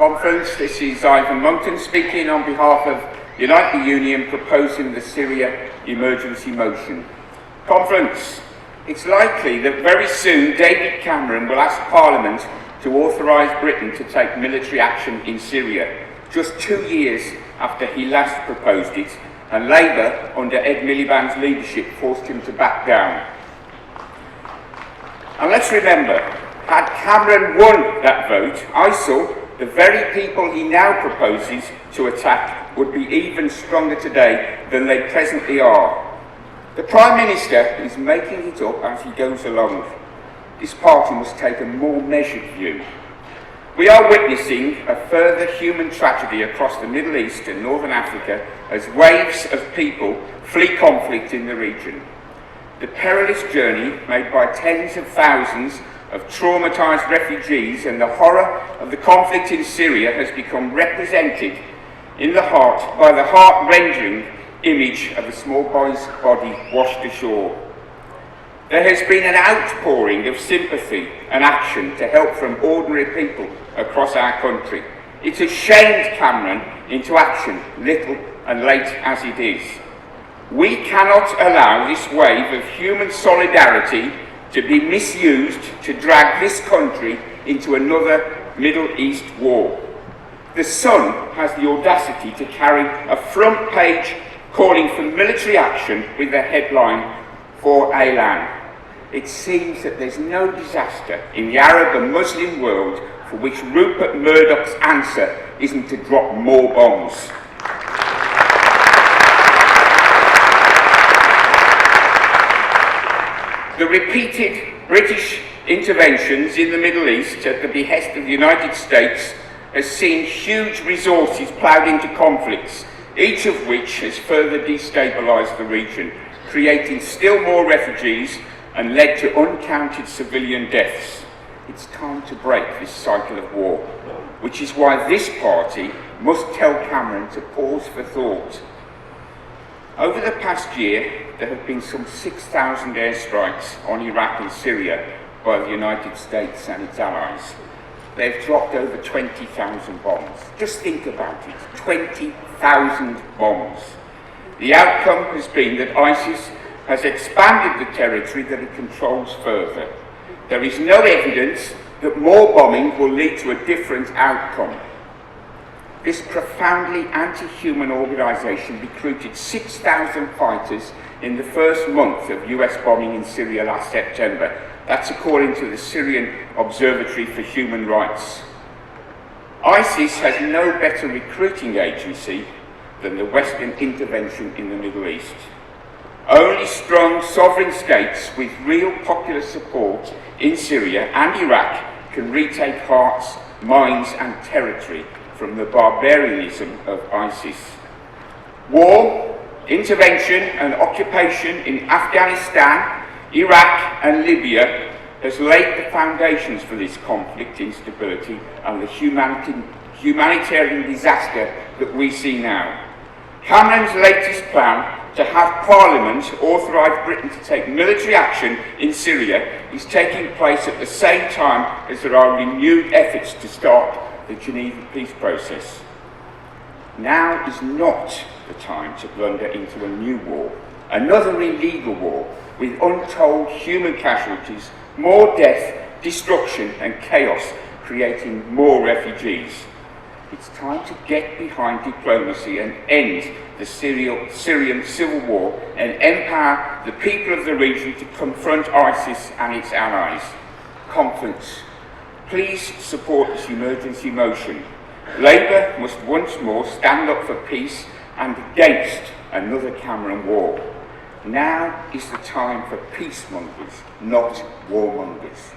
Conference. This is Ivan Moncton speaking on behalf of Unite the Union proposing the Syria emergency motion. Conference, it's likely that very soon David Cameron will ask Parliament to authorise Britain to take military action in Syria, just 2 years after he last proposed it, and Labour, under Ed Miliband's leadership, forced him to back down. And let's remember, had Cameron won that vote, ISIL, the very people he now proposes to attack, would be even stronger today than they presently are. The Prime Minister is making it up as he goes along. This party must take a more measured view. We are witnessing a further human tragedy across the Middle East and Northern Africa as waves of people flee conflict in the region. The perilous journey made by tens of thousands of traumatised refugees and the horror of the conflict in Syria has become represented in the heart by the heart-rending image of a small boy's body washed ashore. There has been an outpouring of sympathy and action to help from ordinary people across our country. It has shamed Cameron into action, little and late as it is. We cannot allow this wave of human solidarity to be misused to drag this country into another Middle East war. The Sun has the audacity to carry a front page calling for military action with the headline, "For Elan." It seems that there's no disaster in the Arab and Muslim world for which Rupert Murdoch's answer isn't to drop more bombs. The repeated British interventions in the Middle East at the behest of the United States has seen huge resources ploughed into conflicts, each of which has further destabilised the region, creating still more refugees and led to uncounted civilian deaths. It's time to break this cycle of war, which is why this party must tell Cameron to pause for thought. Over the past year, there have been some 6,000 airstrikes on Iraq and Syria by the United States and its allies. They've dropped over 20,000 bombs. Just think about it, 20,000 bombs. The outcome has been that ISIS has expanded the territory that it controls further. There is no evidence that more bombing will lead to a different outcome. This profoundly anti-human organisation recruited 6,000 fighters in the first month of US bombing in Syria last September. That's according to the Syrian Observatory for Human Rights. ISIS has no better recruiting agency than the Western intervention in the Middle East. Only strong sovereign states with real popular support in Syria and Iraq can retake hearts, minds and territory from the barbarianism of ISIS. War, intervention and occupation in Afghanistan, Iraq and Libya has laid the foundations for this conflict, instability and the humanitarian disaster that we see now. Cameron's latest plan to have Parliament authorise Britain to take military action in Syria is taking place at the same time as there are renewed efforts to start the Geneva peace process. Now is not the time to blunder into a new war, another illegal war with untold human casualties, more death, destruction and chaos, creating more refugees. It's time to get behind diplomacy and end the Syrian civil war and empower the people of the region to confront ISIS and its allies. Conference, please support this emergency motion. Labour must once more stand up for peace and against another Cameron war. Now is the time for peacemongers, not warmongers.